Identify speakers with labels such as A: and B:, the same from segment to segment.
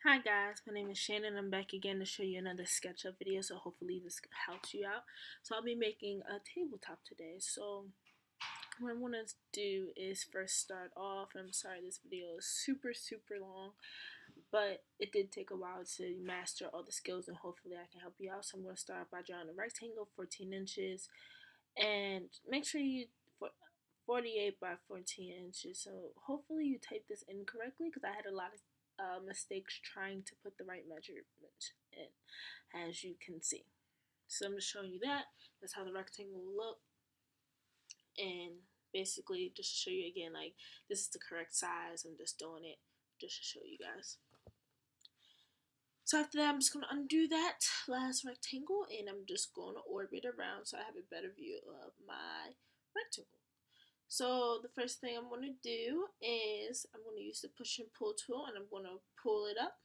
A: Hi guys, my name is Shannon. I'm back again to show you another SketchUp video, so hopefully this helps you out. So I'll be making a tabletop today. So what I want to do is first start off, and I'm sorry this video is super long, but it did take a while to master all the skills, and hopefully I can help you out. So I'm going to start by drawing a rectangle 14 inches, and make sure you 48 by 14 inches. So hopefully you typed this in correctly, because I had a lot of mistakes trying to put the right measurement in, as you can see. So I'm just showing you that. That's how the rectangle will look. And basically, just to show you again, like, this is the correct size. I'm just doing it just to show you guys. So after that, I'm just going to undo that last rectangle, and I'm just going to orbit around so I have a better view of my rectangle. So the first thing I'm going to do is I'm going to use the push and pull tool, and I'm going to pull it up.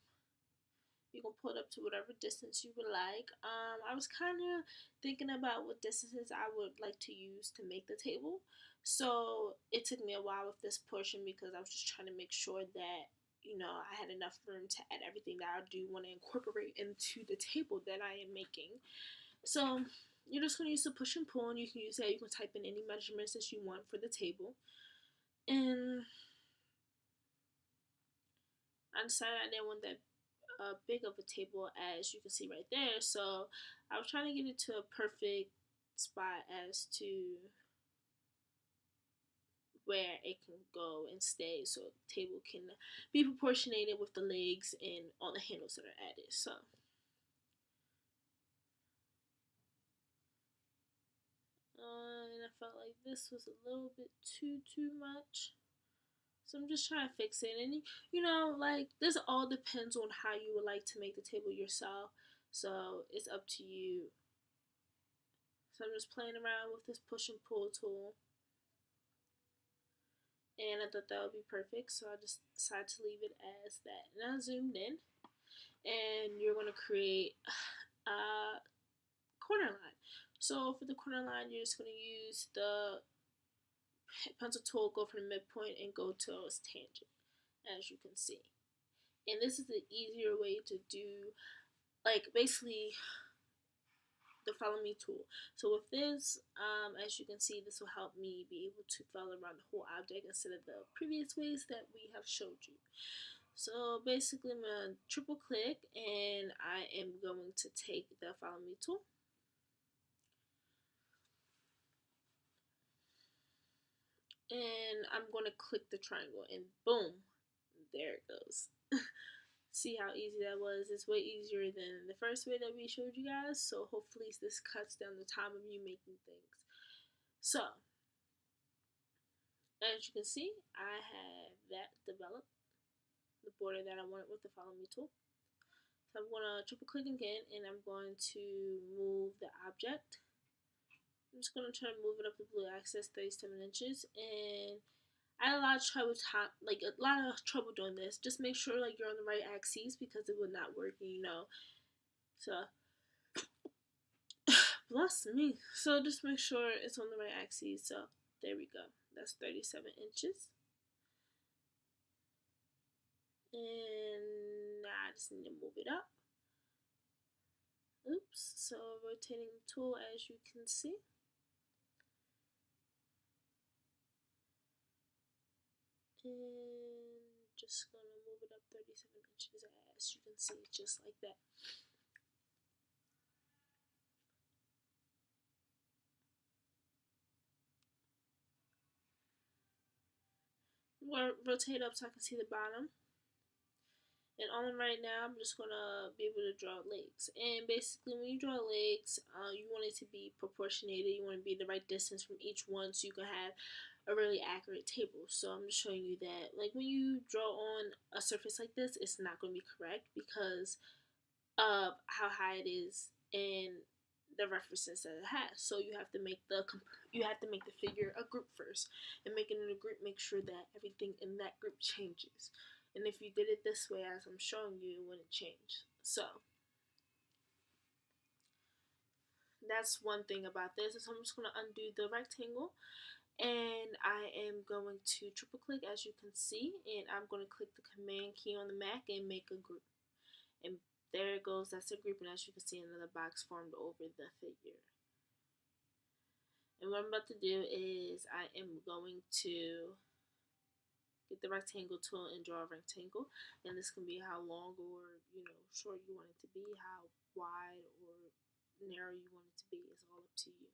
A: You can pull it up to whatever distance you would like. I was kind of thinking about what distances I would like to use to make the table. So it took me a while with this portion because I was just trying to make sure that, I had enough room to add everything that I do want to incorporate into the table that I am making. So you're just going to use the push and pull, and you can use that. You can type in any measurements that you want for the table. And I decided I didn't want that big of a table, as you can see right there. So I was trying to get it to a perfect spot as to where it can go and stay, so the table can be proportionated with the legs and all the handles that are added. So and I felt like this was a little bit too much. So I'm just trying to fix it. And like, this all depends on how you would like to make the table yourself. So it's up to you. So I'm just playing around with this push and pull tool. And I thought that would be perfect, so I just decided to leave it as that. And I zoomed in, and you're going to create a corner line. So for the corner line, you're just going to use the pencil tool, go from the midpoint, and go to its tangent, as you can see. And this is the easier way to do, like, basically the follow me tool. So with this, as you can see, this will help me be able to follow around the whole object instead of the previous ways that we have showed you. So basically, I'm going to triple click, and I am going to take the follow me tool. And I'm going to click the triangle, and boom, there it goes. See how easy that was? It's way easier than the first way that we showed you guys. So hopefully this cuts down the time of you making things. So as you can see, I have that developed, the border that I wanted with the follow me tool. So I'm going to triple click again, and I'm going to move the object. I'm just going to try to move it up the blue axis 37 inches, and I had a lot of trouble doing this. Just make sure like you're on the right axes, because it would not work, So bless me. So just make sure it's on the right axes. So there we go. That's 37 inches. And now I just need to move it up. Oops. So rotating the tool, as you can see. And just gonna move it up 37 inches, as you can see, just like that. I'm gonna rotate up so I can see the bottom. And on them right now, I'm just gonna be able to draw legs. And basically, when you draw legs, you want it to be proportionated. You want to be the right distance from each one, so you can have a really accurate table. So I'm just showing you that, like, when you draw on a surface like this, it's not going to be correct because of how high it is and the references that it has. So you have to make the figure a group first, and making it a group, make sure that everything in that group changes. And if you did it this way, as I'm showing you, it wouldn't change. So that's one thing about this. So I'm just going to undo the rectangle, and I am going to triple click, as you can see, and I'm going to click the command key on the Mac and make a group. And there it goes, that's a group, and as you can see, another box formed over the figure. And what I'm about to do is I am going to get the rectangle tool and draw a rectangle, and this can be how long or short you want it to be, how wide or narrow you want it to be. It's all up to you.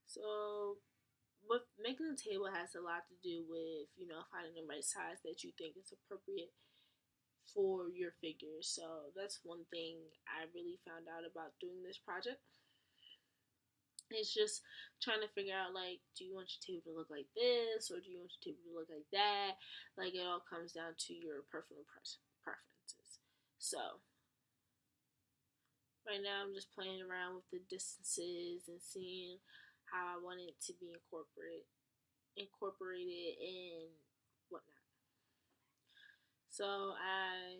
A: So what making a table has a lot to do with finding the right size that you think is appropriate for your figure. So that's one thing I really found out about doing this project. It's just trying to figure out, like, do you want your table to look like this or do you want your table to look like that? Like, it all comes down to your personal preferences. So right now I'm just playing around with the distances and seeing how I want it to be incorporated and whatnot. So I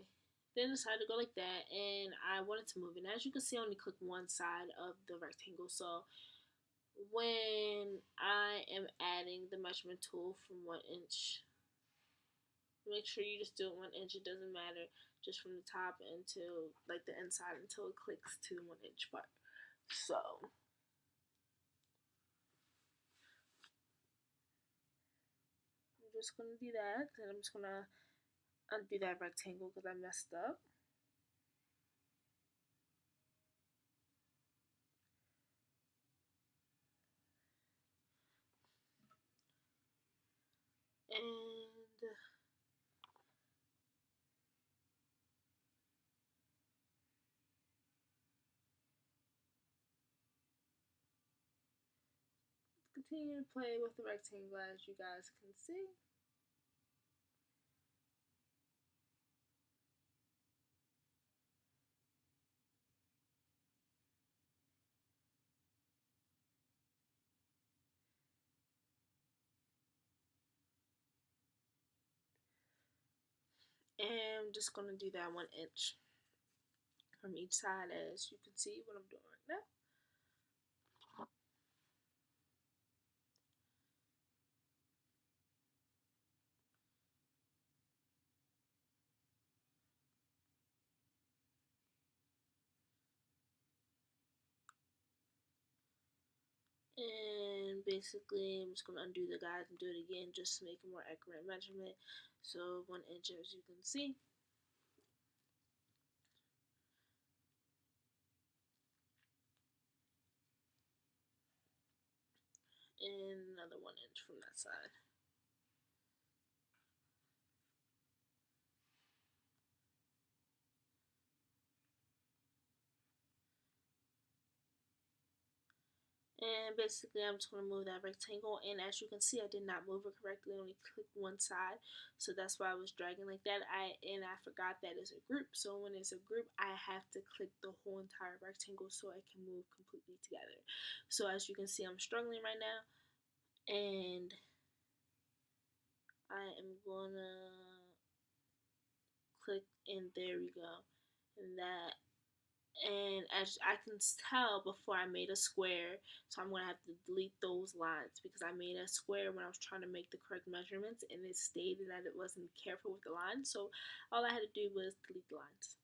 A: then decided to go like that, and I wanted to move it. And as you can see, I only click one side of the rectangle. So when I am adding the measurement tool from 1 inch, make sure you just do it 1 inch. It doesn't matter, just from the top until like the inside until it clicks to the 1 inch part. So I'm just gonna do that, and I'm just gonna undo that rectangle because I messed up. And continue to play with the rectangle as you guys can see. And I'm just gonna do that 1 inch from each side, as you can see what I'm doing right now. And basically I'm just gonna undo the guide and do it again just to make a more accurate measurement. So 1 inch, as you can see. And another 1 inch from that side. And basically I'm just going to move that rectangle, and as you can see I did not move it correctly, I only clicked one side, so that's why I was dragging like that. I forgot that it's a group, so when it's a group I have to click the whole entire rectangle so it can move completely together. So as you can see I'm struggling right now, and I am gonna click, and there we go. And as I can tell before, I made a square, so I'm going to have to delete those lines because I made a square when I was trying to make the correct measurements, and it stated that it wasn't careful with the lines, so all I had to do was delete the lines.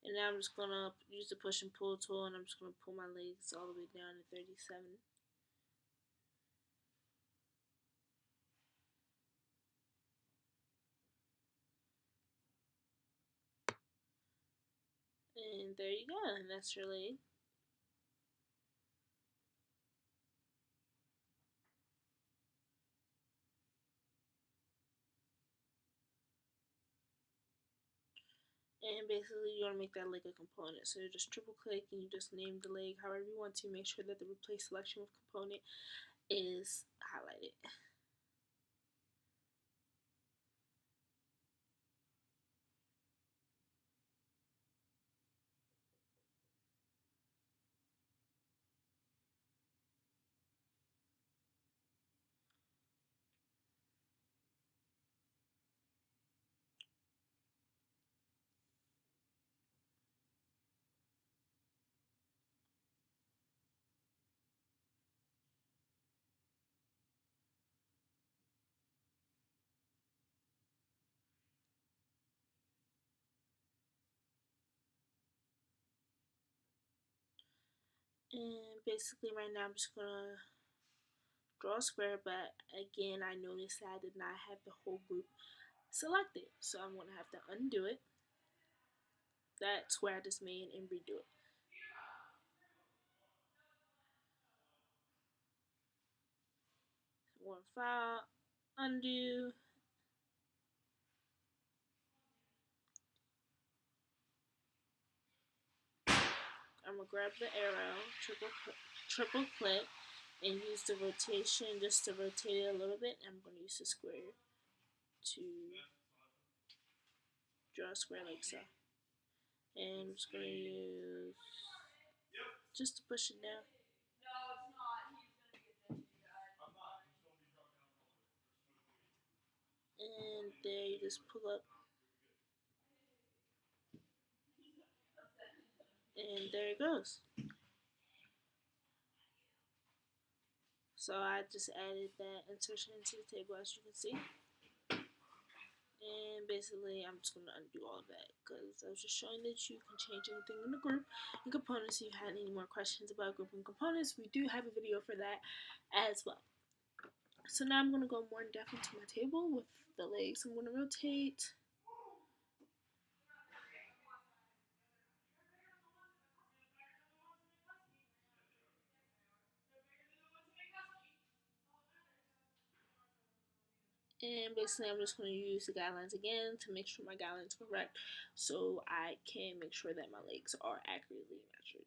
A: And now I'm just going to use the push and pull tool, and I'm just going to pull my legs all the way down to 37. And there you go, and that's your leg. And basically you want to make that leg a component, so you just triple click and you just name the leg however you want to. Make sure that the replace selection with component is highlighted. And basically right now I'm just gonna draw a square, but again I noticed that I did not have the whole group selected, so I'm gonna have to undo it, that square I just made, and redo it. One file, undo, I'm gonna grab the arrow, triple click, and use the rotation just to rotate it a little bit. I'm gonna use the square to draw a square like so. And I'm just gonna use just to push it down. And there you just pull up, and there it goes. So I just added that insertion into the table, as you can see. And basically I'm just going to undo all of that because I was just showing that you can change anything in the group and components. If you had any more questions about grouping components, we do have a video for that as well. So now I'm going to go more in depth into my table with the legs. I'm going to rotate. And basically I'm just going to use the guidelines again to make sure my guidelines are correct so I can make sure that my legs are accurately measured.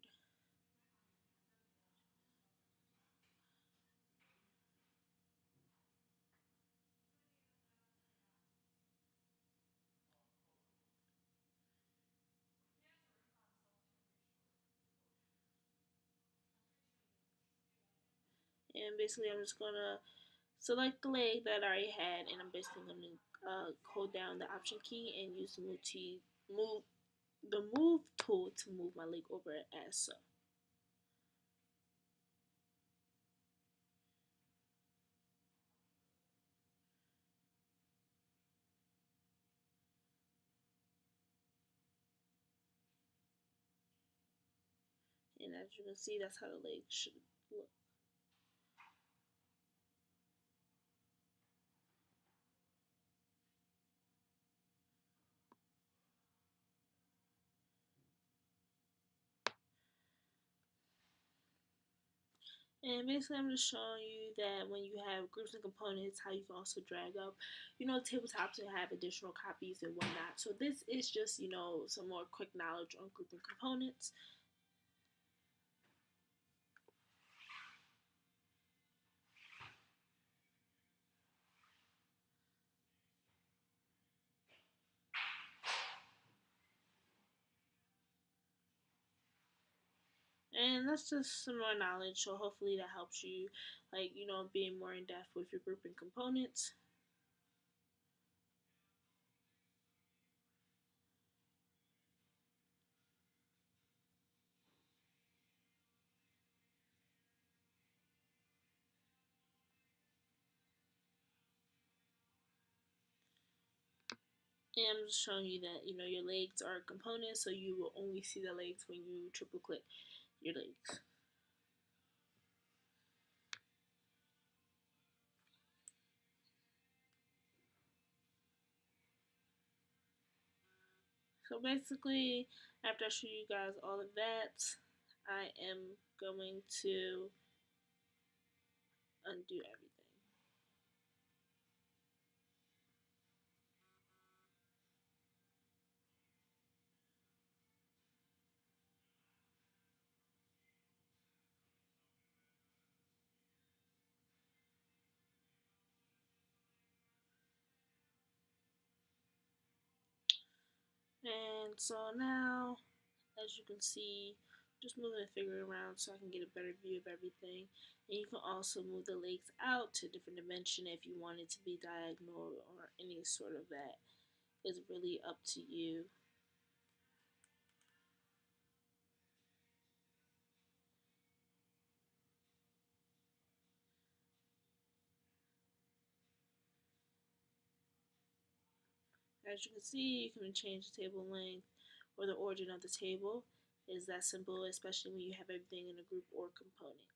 A: And basically I'm just going to select the leg that I already had, and I'm basically going to hold down the option key and use the move tool to move my leg over as so. And as you can see, that's how the leg should look. And basically I'm just showing you that when you have groups and components, how you can also drag up, tabletops and have additional copies and whatnot. So this is just, some more quick knowledge on grouping components. And that's just some more knowledge, so hopefully that helps you, being more in depth with your grouping components. And I'm just showing you that, your legs are components, so you will only see the legs when you triple click your legs. So basically, after I show you guys all of that, I am going to undo everything. And so now, as you can see, just moving the figure around so I can get a better view of everything. And you can also move the legs out to a different dimension if you want it to be diagonal or any sort of that. Is really up to you. As you can see, you can change the table length or the origin of the table. It's that simple, especially when you have everything in a group or component.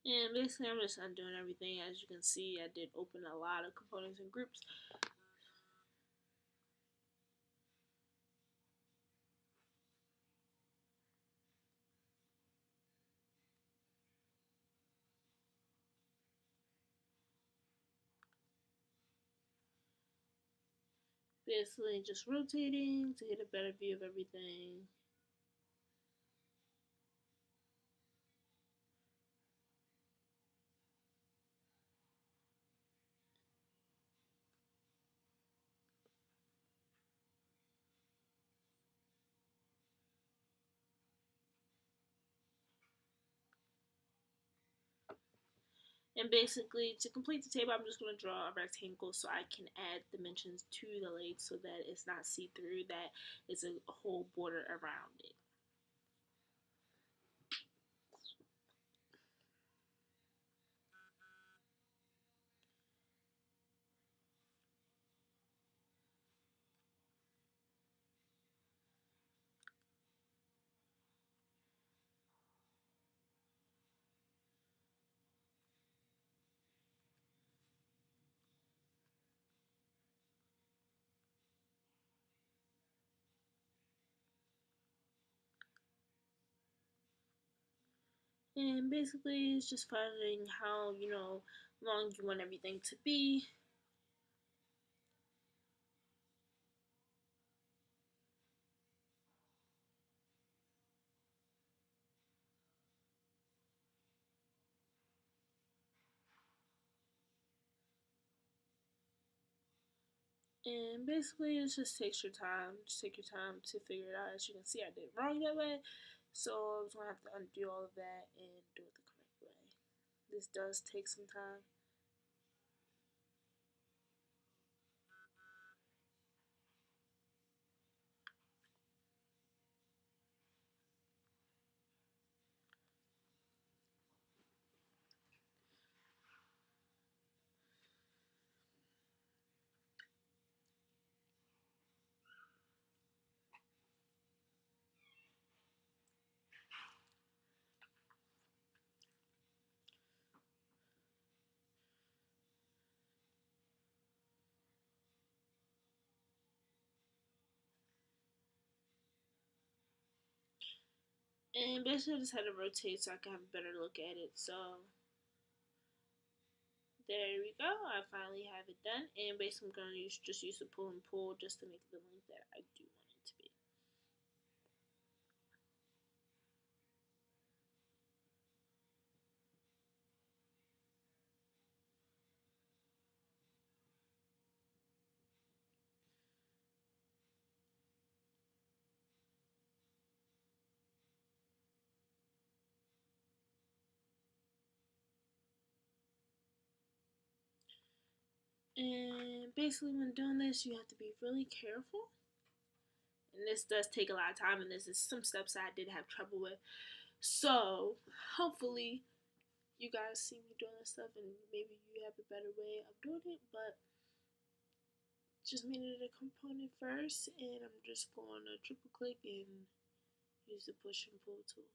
A: And basically, I'm just undoing everything. As you can see, I did open a lot of components and groups. Basically, just rotating to get a better view of everything. And basically, to complete the table, I'm just going to draw a rectangle so I can add dimensions to the leg so that it's not see-through, that it's a whole border around it. And basically, it's just finding how, long you want everything to be. And basically, it just takes your time. Just take your time to figure it out. As you can see, I did it wrong that way. So I was going to have to undo all of that and do it the correct way. This does take some time. And basically, I just had to rotate so I can have a better look at it. So there we go. I finally have it done. And basically, I'm going to just use the pull and pull just to make the length that I do want it to be. And basically, when doing this, you have to be really careful. And this does take a lot of time, and this is some steps I did have trouble with. So, hopefully, you guys see me doing this stuff, and maybe you have a better way of doing it. But just made it a component first, and I'm just going to triple click and use the push and pull tool.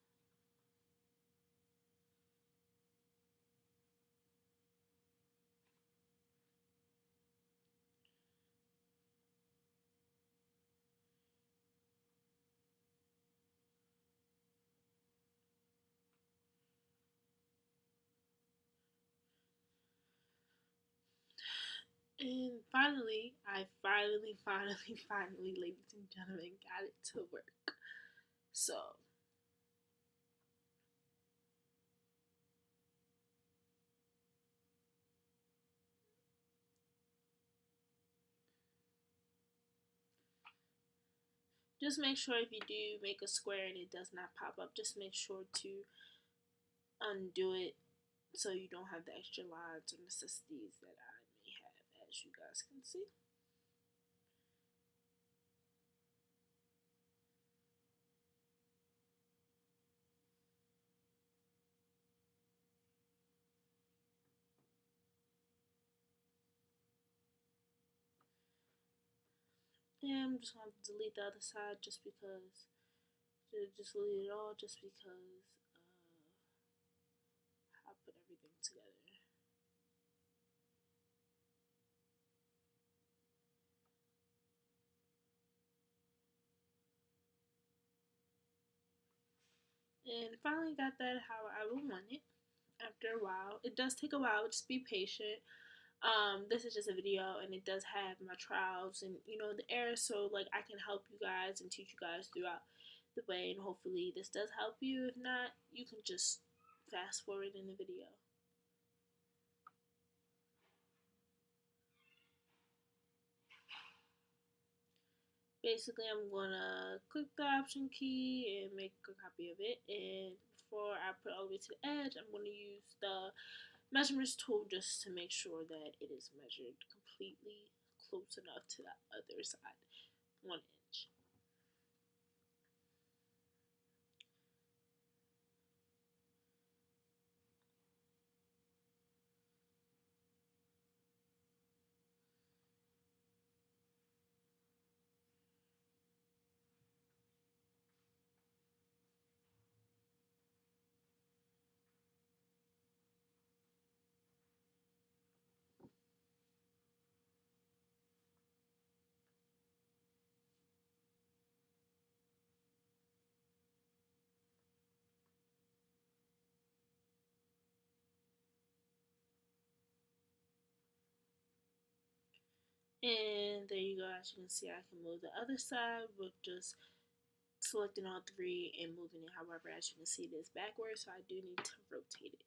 A: And finally, I finally, ladies and gentlemen, got it to work. So, Just make sure if you do make a square and it does not pop up, just make sure to undo it so you don't have the extra lines or necessities that I may have, as you guys can see. And I'm just going to delete the other side just because, just delete it all just because I put everything together. And finally got that how I would want it after a while. It does take a while, just be patient. This is just a video and it does have my trials and the errors, so like I can help you guys and teach you guys throughout the way, and hopefully this does help you. If not, you can just fast forward in the video. Basically, I'm gonna click the option key and make a copy of it, and before I put it all the way to the edge, I'm gonna use the measurements tool just to make sure that it is measured completely close enough to the other side, 1 inch. And there you go. As you can see, I can move the other side with just selecting all three and moving it. However, as you can see, it is backwards, so I do need to rotate it.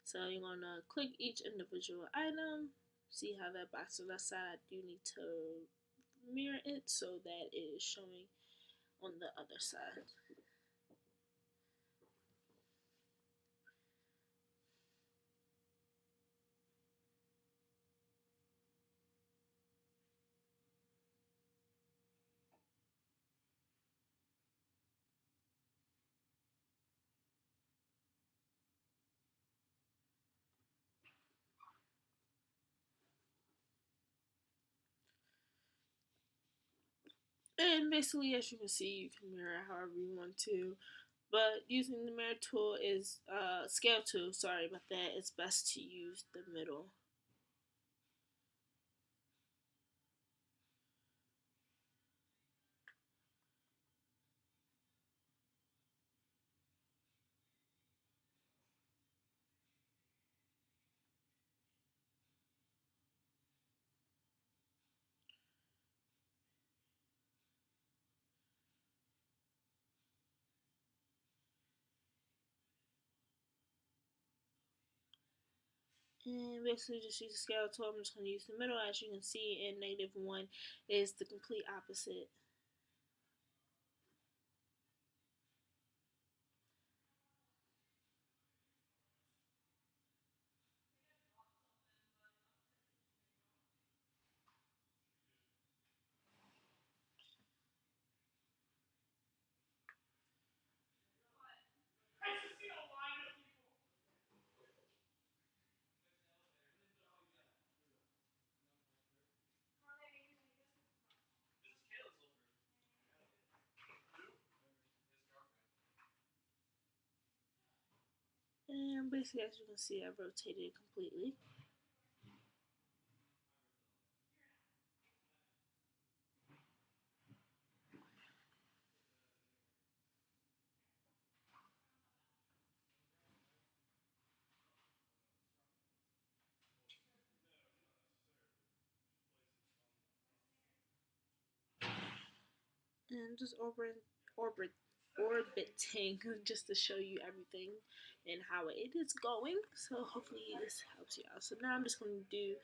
A: So you're gonna click each individual item. See how that box on that side, I do need to mirror it so that it is showing on the other side. And basically, as you can see, you can mirror however you want to. But using the mirror tool is scale tool. Sorry about that. It's best to use the middle. And basically just use the scale tool. I'm just going to use the middle. As you can see, in -1 is the complete opposite. And basically, as you can see, I rotated it completely. And just orbiting just to show you everything and how it is going. So hopefully this helps you out. So now I'm just going to do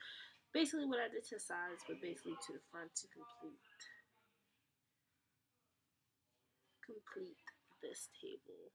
A: basically what I did to the sides, but basically to the front to complete. complete this table.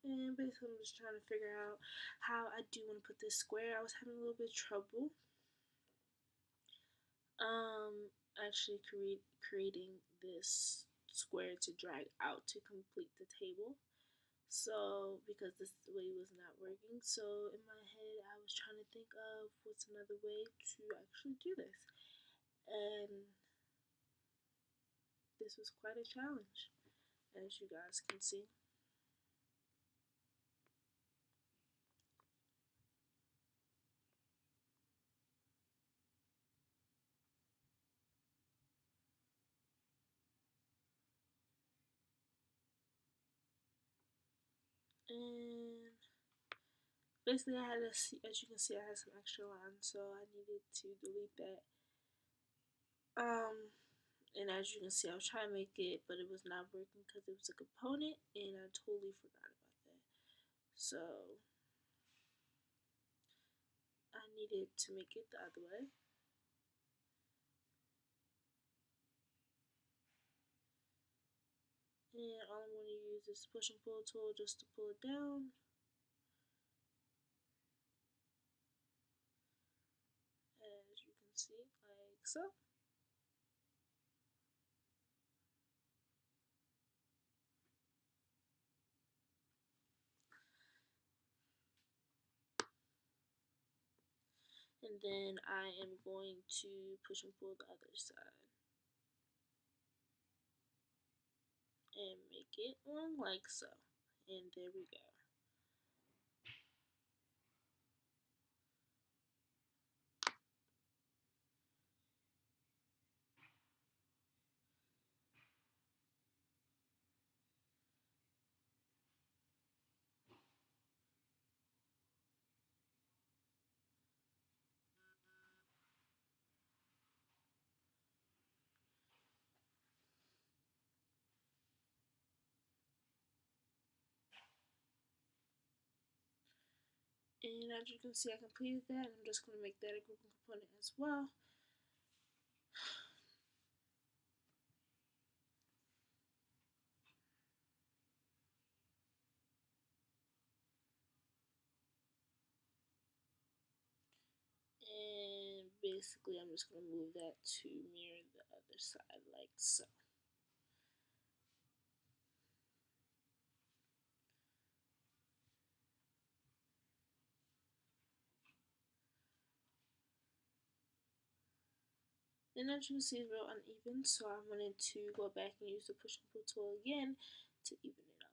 A: And basically I'm just trying to figure out how I do want to put this square. I was having a little bit of trouble actually creating this square to drag out to complete the table. So because this way was not working, so in my head I was trying to think of what's another way to actually do this. And this was quite a challenge, as you guys can see. And basically I had to see, as you can see, I had some extra lines, so I needed to delete that. And as you can see, I was trying to make it, but it was not working because it was a component, and I totally forgot about that. So I needed to make it the other way. And all I'm going to use is push and pull tool just to pull it down. As you can see, like so. And then I am going to push and pull the other side. And make it long like so. And there we go. And as you can see, I completed that. I'm just going to make that a grouping component as well. And basically, I'm just going to move that to mirror the other side like so. And as you can see, it's real uneven, so I wanted to go back and use the push and pull tool again to even it up.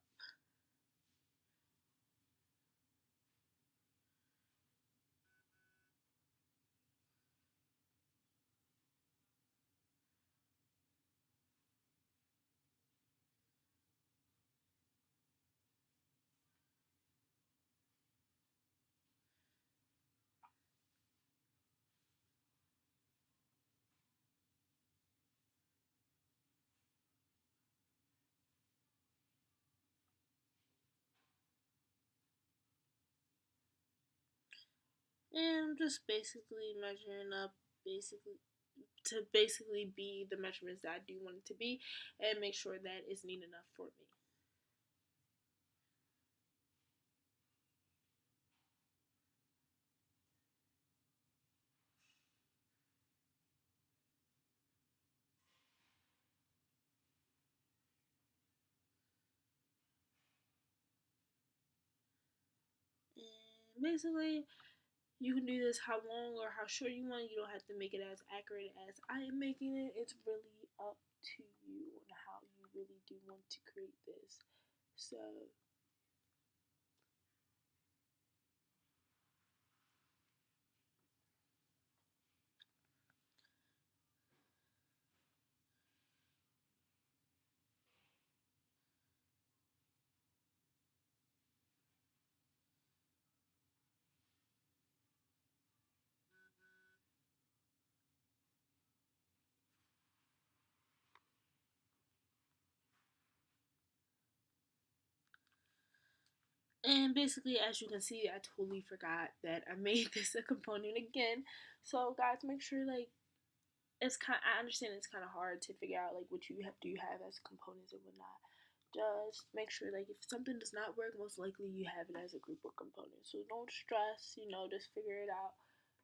A: And I'm just basically measuring up to basically be the measurements that I do want it to be and make sure that it's neat enough for me. And basically, you can do this how long or how short you want. You don't have to make it as accurate as I am making it. It's really up to you on how you really do want to create this. So And basically, as you can see, I totally forgot that I made this a component again. So guys, make sure like I understand it's kind of hard to figure out like what you have as components and whatnot. Just make sure like if something does not work, most likely you have it as a group of components. So don't stress, just figure it out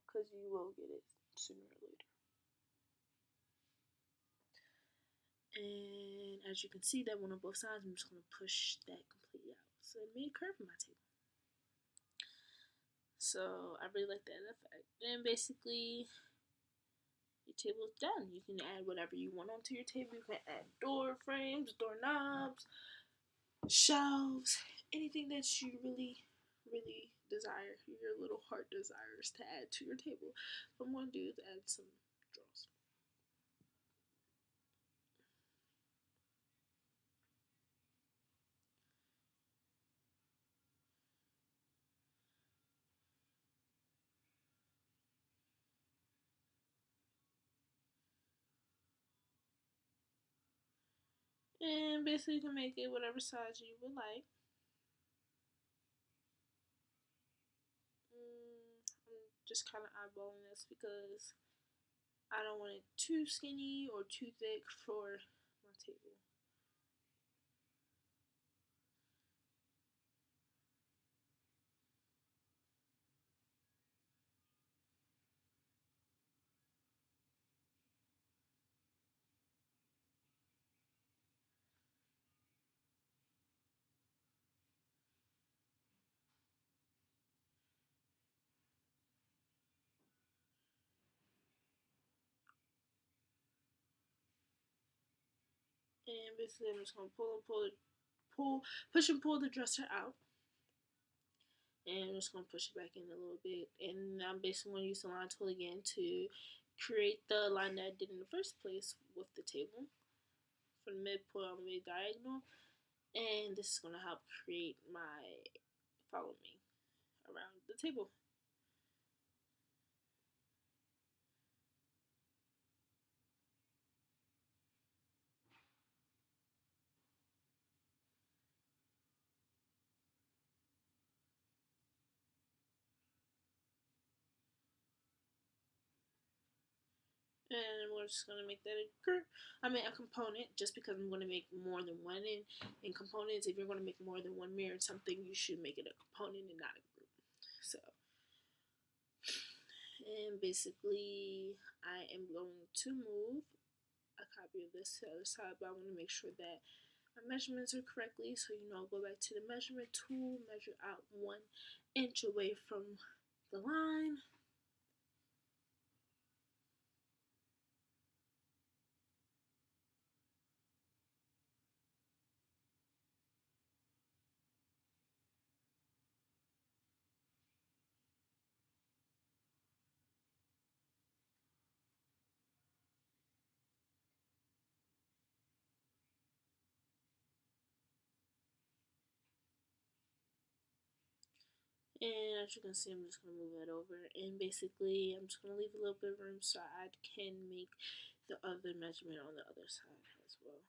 A: because you will get it sooner or later. And as you can see that one on both sides, I'm just going to push that completely out. So it made a curve in my table. So I really like that effect. And basically, your table is done. You can add whatever you want onto your table. You can add door frames, door knobs, shelves, anything that you really, really desire, your little heart desires to add to your table. What I'm going to do is add some drawers. And basically you can make it whatever size you would like. I'm just kind of eyeballing this because I don't want it too skinny or too thick for my table. And basically I'm just gonna push and pull the dresser out. And I'm just gonna push it back in a little bit. And I'm basically gonna use the line tool again to create the line that I did in the first place with the table from the midpoint all the way diagonal. And this is gonna help create my follow me around the table. And we're just gonna make that a component just because I'm gonna make more than one in components. If you're gonna make more than one mirror in something, you should make it a component and not a group. So, and basically, I am going to move a copy of this to the other side, but I want to make sure that my measurements are correctly. So, go back to the measurement tool, measure out 1 inch away from the line. And as you can see, I'm just going to move that over. And basically, I'm just going to leave a little bit of room so I can make the other measurement on the other side as well.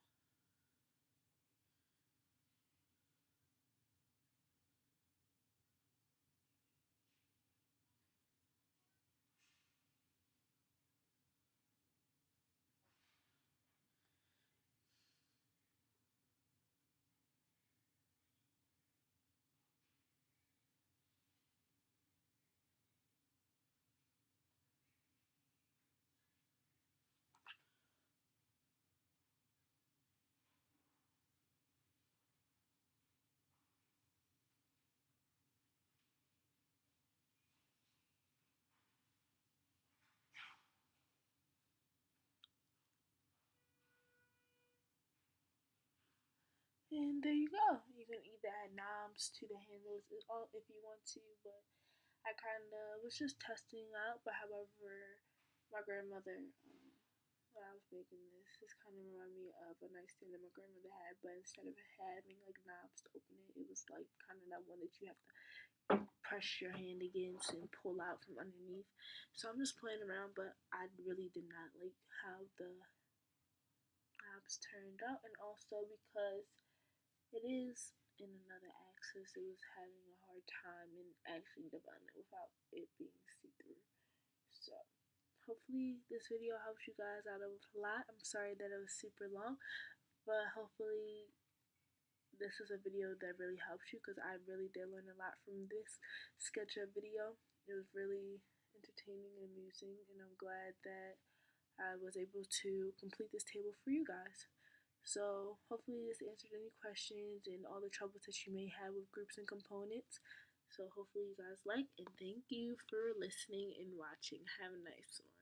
A: And there you go. You can either add knobs to the handles if you want to, but I kind of was just testing out. But however, my grandmother, when I was making this kind of reminded me of a nightstand that my grandmother had, but instead of having like knobs to open it, it was like kind of that one that you have to press your hand against and pull out from underneath. So I'm just playing around, but I really did not like how the knobs turned out, and also because it is in another axis, it was having a hard time in actually debugging it without it being see-through. So hopefully this video helps you guys out a lot. I'm sorry that it was super long, but hopefully this is a video that really helps you, because I really did learn a lot from this SketchUp video. It was really entertaining and amusing, and I'm glad that I was able to complete this table for you guys. So hopefully this answered any questions and all the troubles that you may have with groups and components. So hopefully you guys like, and thank you for listening and watching. Have a nice one.